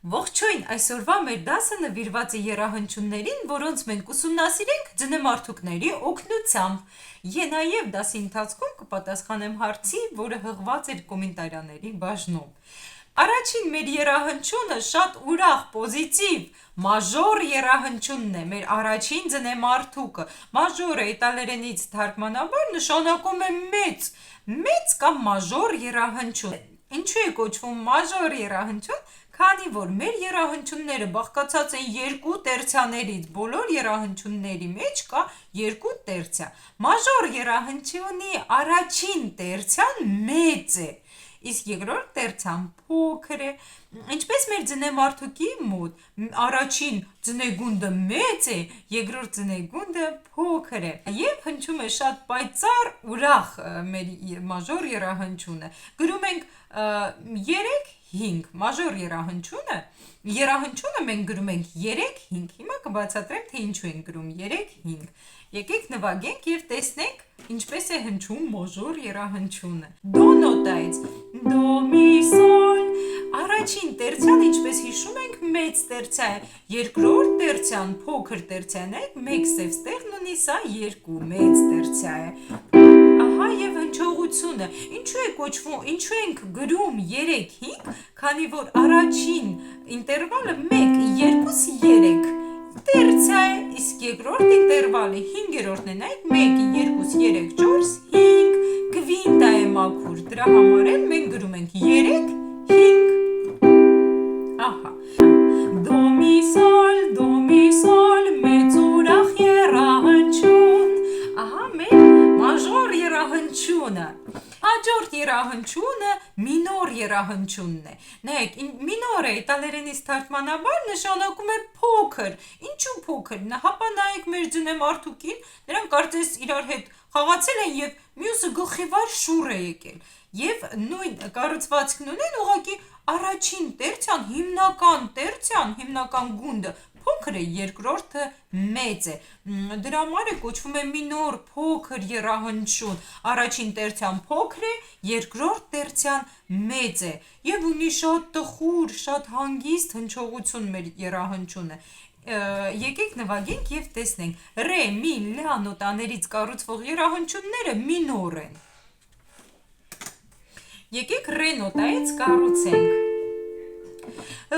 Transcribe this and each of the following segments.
Ողջույն, այսօրվա մեր դասը նվիրված է եռահանջումներին, որոնց մենք ուսումնասիրենք ձնեմարդուկների օգնությամբ։ Եվ դասի ընթացքում կպատասխանեմ հարցի, որը հղված էր կոմենտարիաների բաժնում։ Առաջին մեր եռահանջումը շատ ուրախ, պոզիտիվ, մաժոր եռահանջումն է, մեր առաջին ձնեմարդուկը։ Մաժորը իտալերենից թարգմանաբար նշանակում է մեծ կամ մաժոր եռահանջում։ Ինչու է կոչվում մաժոր եռահանջում, քանի որ մեր եռահանջումները բաղկացած են երկու տերցիաներից, բոլոր եռահանջումների մեջ կա երկու տերցիա։ Մաժոր եռահանջումի առաջին տերցիան մեծ է, իսկ երկրորդ տերցիան փոքր է։ Ինչպես մեր ձնեմարդուկի մոտ առաջին ձնեգունդը մեծ է, երկրորդ ձնեգունդը փոքր է, եւ հնչում է շատ պայծառ, ուրախ մեր մաժոր եռահանջումը։ Գրում ենք 3-5 մաժոր եռահանջումը մենք գրում ենք 3-5։ Հիմա կբացատրեմ, թե ինչու ենք գրում 3-5։ Եկեք նվագենք եւ տեսնենք ինչպես է հնչում մաժոր եռահանջումը։ Դո նոտայից դո մի սոլ։ Առաջին տերցիան, ինչպես հիշում ենք, մեծ տերցիա է, երկրորդ տերցիան փոքր տերցիան է, մեկ սև ստեղն ունի, սա երկու մեծ տերցիա է։ Ահա եւ հնչողությունը։ Ինչու է կոչվում, ինչու ենք գրում 3-5, քանի որ առաջին ինտերվալը 1-2-3 տերցիա է, իսկ երկրորդ ինտերվալը 5-րդն է, նայեք 1-2-3-4-5 կվինտա է մաքուր, դրա համար էլ մենք գրում ենք 3-5։ Ահա։ Դո մի սոլ, մեծ ուրախ եռահանջում։ Ահա մեր մաժոր եռահանջումը։ Հաջորդ եռահանջումը մինոր եռահանջումն է։ Նայեք, մինորը իտալերենից թարգմանաբար նշանակում է փոքր։ Ինչու փոքր։ Հապա նայեք մեր ձնեմարդուկին, նրանք կարծես իրար հետ խաղացել են եւ մյուսը գլխիվար շուռ է եկել։ Եվ նույն կառուցվածքն ունեն, ուղղակի առաջին տերցիան, հիմնական գունդը փոքր է, երկրորդը մեծ է։ Դրա համար է կոչվում է մինոր, փոքր եռահանջում։ Առաջին տերցիան փոքր է, երկրորդ տերցիան մեծ է եւ ունի շատ տխուր, շատ հանգիստ հնչողություն մեր եռահանջումը։ Եկեք նվագենք եւ տեսնենք։ Ռե, մի, լա նոտաներից կառուցվող եռահանջումները մինոր են։ Եկեք ռե նոտայից կառուցենք։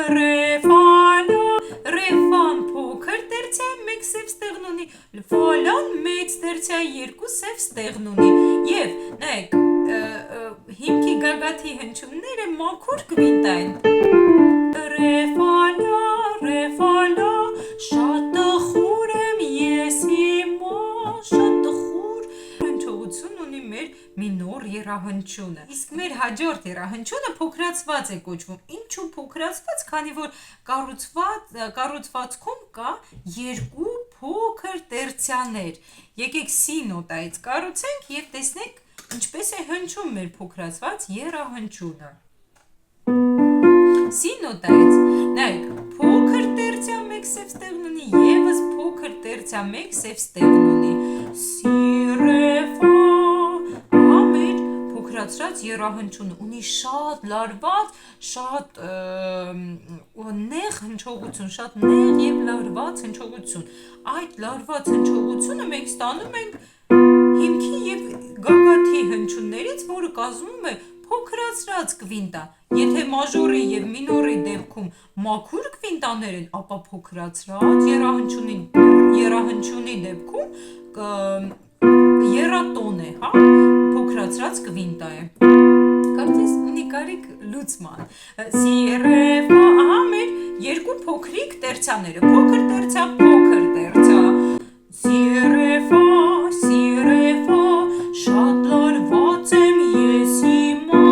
Ռե ֆա լա, ռե ֆան փոքր տերցիա, մեկ սև ստեղն ունի, ֆա լան մեծ տերցիա, երկու սև ստեղն ունի։ Եվ նայեք, հիմքի գագաթի հնչումները մաքուր կվինտա են։ Ռե ֆա լա, շատ տխուր եմ ես հիմա, շատ տխուր հնչողություն ունի մեր մինոր եռահանջումը։ Իսկ մեր հաջորդ եռահանջումը փոքրացված է կոչվում։ Ինչու փոքրացված, քանի որ կառուցվածքում կա երկու փոքր տերցիաներ։ Եկեք սի նոտայից կառուցենք եւ տեսնենք ինչպես է հնչում մեր փոքրացված եռահանջումը։ Սի նոտայից, նայեք, փոքր տերցիա մեկ սև ստեղն ունի, եւս փոքր տերցիա մեկ սև ստեղն ունի։ Սի ռե ֆա, ահա մեր փոքրացած եռահանջումը ունի շատ լարված, շատ նեղ հնչողություն, շատ նեղ եւ լարված հնչողություն։ Այդ լարված հնչողությունը մենք ստանում ենք հիմքի եւ գագաթի հնչյուններից, որը կազմում է փոքրացած կվինտա։ Եթե մաժորի եւ մինորի դեպքում մաքուր կվինտաներ են, ապա փոքրացած եռահանջումի դեպքում եռատոն է, հա, փոքրացած կվինտա է։ Կարծես ունի կարիք լուծման։ Սի ռե ֆա, ահա մեր երկու փոքրիկ տերցիաները, փոքր տերցիա, փոքր տերցիա։ Սի ռե ֆա, շատ լարված եմ ես հիմա։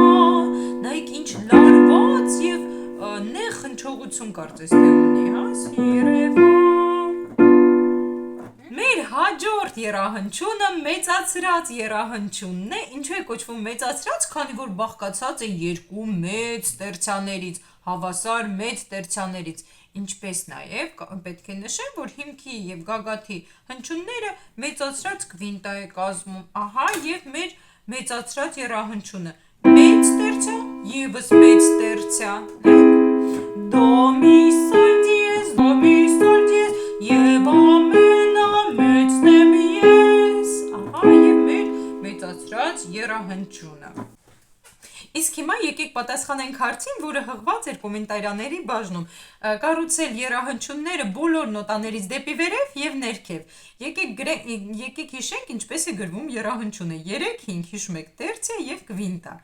Նայեք ինչ լարված եւ նեղ հնչողություն կարծես թե ունի, հա, սի ռե ֆա։ Մեր հաջորդ եռահանջումը մեծացրած եռահանջումն է։ Ինչու է կոչվում մեծացրած, քանի որ բաղկացած է երկու մեծ տերցիաներից, հավասար մեծ տերցիաներից։ Ինչպես նաև պետք է նշեմ, որ հիմքի եւ գագաթի հնչյունները մեծացրած կվինտա է կազմում։ Ահա եւ մեր մեծացրած եռահանջումը։ Մեծ տերցիա, եւս մեծ տերցիա։ Դո մի երահանջությունը։ Իսկ հիմա եկեք պատասխանենք հարցին, որը հղված էր կոմենտարիաների բաժնում։ Կառուցել երահանջումները բոլոր նոտաներից դեպի վերև եւ ներքև։ Եկեք հիշենք ինչպես է գրվում երահանջությունը։ 3, 5 հիշում եք տերցիա եւ կվինտա։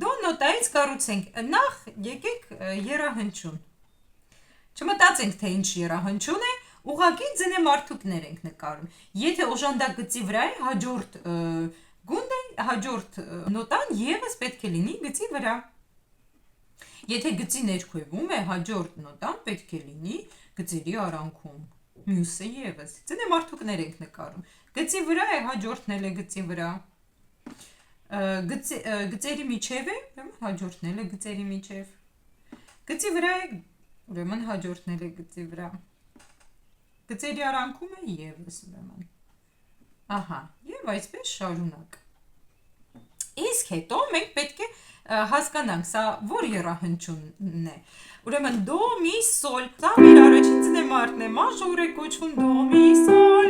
Դո նոտայից կառուցենք։ Նախ եկեք երահանջում։ Չմտածենք թե ինչ երահանջում է, ուղղակի ձնեմարդուկներ ենք նկարում։ Եթե օժանդակգծի վրա է հաջորդ գունդը, հաջորդ նոտան եւս պետք է լինի գծի վրա։ Եթե գծի ներքևում է, հաջորդ նոտան պետք է լինի գծերի արանքում։ Մյուսը եւս ձնեմարդուկներ ենք նկարում։ Գծի վրա է, հաջորդն էլ է գծի վրա։ Գծերի միջև է, ուրեմն հաջորդն էլ է գծերի միջև։ Գծի վրա է, ուրեմն հաջորդն էլ է գծի վրա։ Գծերի արանքում է եւս ուրեմն։ Ահա, եւ այսպես շարունակ։ Իսկ հետո մենք պետք է հասկանանք, սա որ երահանջումն է։ Ուրեմն դո, մի, սոլ, սա մեր առաջին ձնեմարդն է, մաժոր է կոչվում դո, մի, սոլ,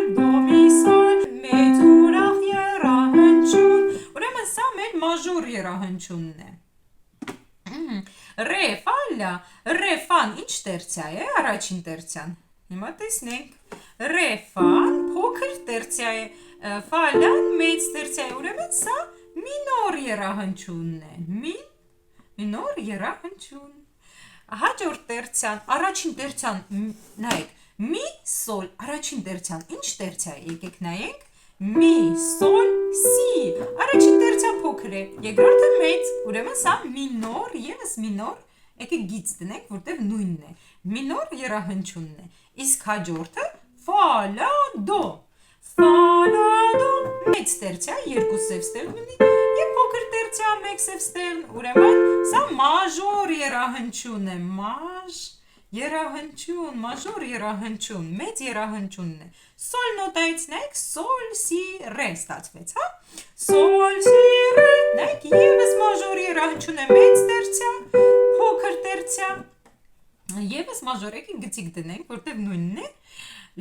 մեծ ուրախ երահանջում։ Ուրեմն սա մեր մաժոր երահանջումն է։ Ռե, ֆա, լա, ռե, ֆան ինչ տերցիա է, առաջին տերցիան։ Հիմա տեսնենք, ռե, ֆան փոքր տերցիա է, ֆա, լան մեծ տերցիա է, ուրեմն սա մինոր երահանջումն է, մինոր երահանջում։ Հաջորդ տերցիան, առաջին տերցիան, նայեք, մի, սոլ, առաջին տերցիան, ինչ տերցիա է, եկեք նայենք, մի, սոլ, սի, առաջին տերցիան փոքր է, երկրորդը մեծ, ուրեմն սա մինոր, եւս մինոր, եկեք գիծ դնենք, որտեղ նույնն է, մինոր երահանջումն է, իսկ հաջորդը ֆա, լա, դո, մեծ տերցիա, երկու սև ստեղն ունի, և փոքր տերցիա, մեկ սև ստեղն, ուրեմն սա մաժոր երահանջում է, մաժոր երահանջում, մեծ երահանջումն է, սոլ նոտայից նայեք, սոլ, սի, ռե ստացվեց, հա, սոլ, սի, ռե, նայեք, եվս մաժոր երահանջում է, մեծ տերցիա, փոքր տերցիա, եվս մաժոր, եկեք գծիկ դնենք, որտեղ նույնն է,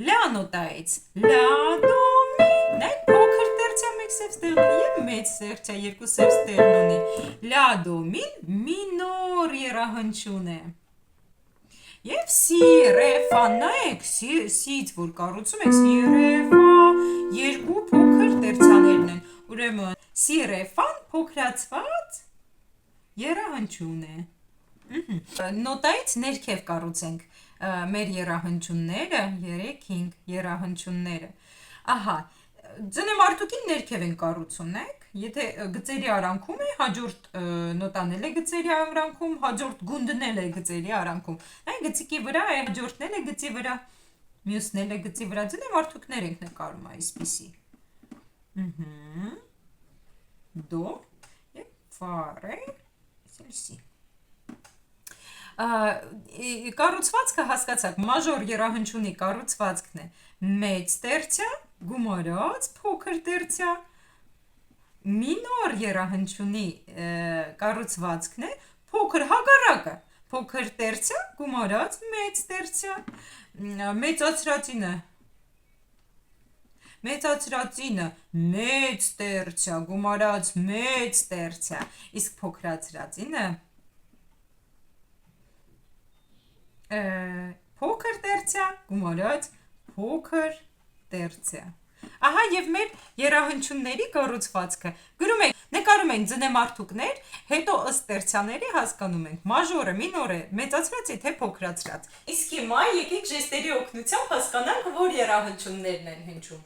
լա նոտայից, լա, դո, մի, նայք փոքր տերցիա մեկ սև ստեղն և մեծ տերցիա երկու սև ստեղն ունի, լա, դո, մին, մինոր երահանջում է, և սի, ռե, ֆա, նայեք, սիից որ կառուցում եք, սի, ռե, ֆա, երկու փոքր տերցիաներն են, ուրեմն, սի, ռե, ֆան փոքրացված երահանջում է, նոտայից ներքև կառուցենք մեր երահանջումները, 3-5 երահանջումները, ահա, ձնեմարդուկին ներքև են կառուցում, նայեք, եթե գծերի արանքում է, հաջորդ նոտան էլ է գծերի արանքում, հաջորդ գունդն էլ է գծերի արանքում, նայեք գծիկի վրա է, հաջորդն էլ է գծի վրա, մյուսն էլ է գծի վրա, ձնեմարդուկներ ենք նկարում այսպիսի, դո, և ֆա, ռե, սի։ Կառուցվածքը հասկացաք, մաժոր երահանջումի կառուցվածքն է մեծ տերցիա, գումարած փոքր տերցիա, մինոր երահանջումի կառուցվածքն է փոքր հակառակը, փոքր տերցիա, գումարած մեծ տերցիա, մեծացրածինը մեծ տերցիա, գումարած մեծ տերցիա, իսկ փոքրացրածինը փոքր տերցիա, գումարած փոքր տերցիա։ Ահա և մեր երահանջումների կառուցվածքը։ Գրում ենք, նկարում ենք ձնեմարդուկներ, հետո ըստ տերցիաների հասկանում ենք մաժորը, մինորը, մեծացրած է թե փոքրացրած։ Իսկ հիմա եկեք ժեստերի օգնությամբ հասկանանք, որ երահանջումներն են հնչում։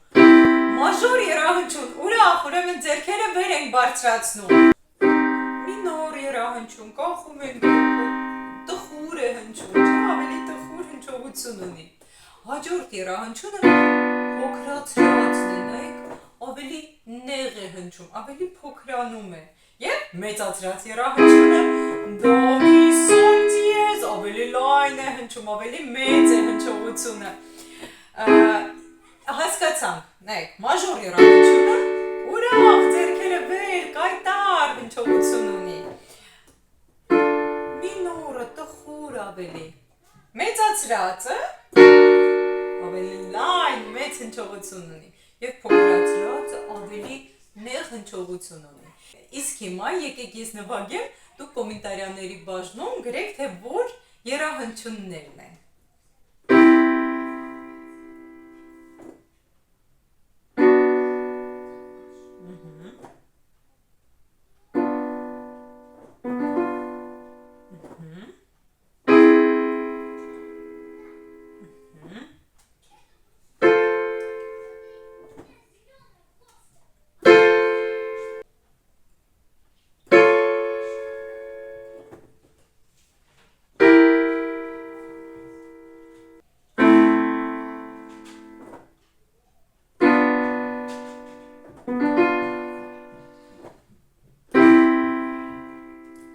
Մաժոր երահանջում, ուրախ, ուրեմն ձեռքերը վեր ենք բարձրացնում։ Մինոր երահանջում, կախում ենք գլուխը, տխուր է հնչում, ավելի տխուր հնչողություն ունի։ Հաջորդ երահանջումը փոքրացրածն է, նայեք, ավելի նեղ է հնչում, ավելի փոքրանում է։ Եվ մեծացրած երահանջումը դո, մի, սոլ, դիեզ, ավելի լայն է հնչում, ավելի մեծ է հնչողությունը։ Հասկացանք, նայեք, մաժոր երահանջումը ուրախ, ձեռքերը վեր, կայտար հնչողություն ունի։ Մինորը տխուր ավելի, մեծացրածը ավելի լայն, մեծ հնչողություն ունի և փոքրացրածը ավելի նեղ հնչողություն ունի։ Իսկ հիմա եկեք ես նվագեմ, դուք կոմենտարիաների բաժնում գրեք, թե որ եռահանչյուններն են։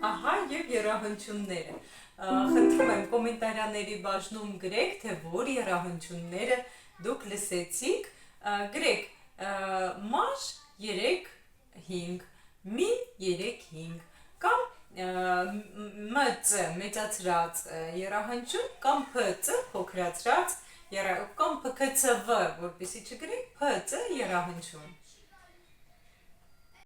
Ահա եւ եռահանչյունները։ Խնդրում եմ կոմենտարիաների բաժնում գրեք, թե որ եռահանչյունները դուք լսեցիք, գրեք մար 3-5, մին 3-5 կամ մց մեծացրած եռահանչյուն կամ փց փոքրացրած կամ փքցվ, որպեսզի չգրեք փց եռահանչյուն։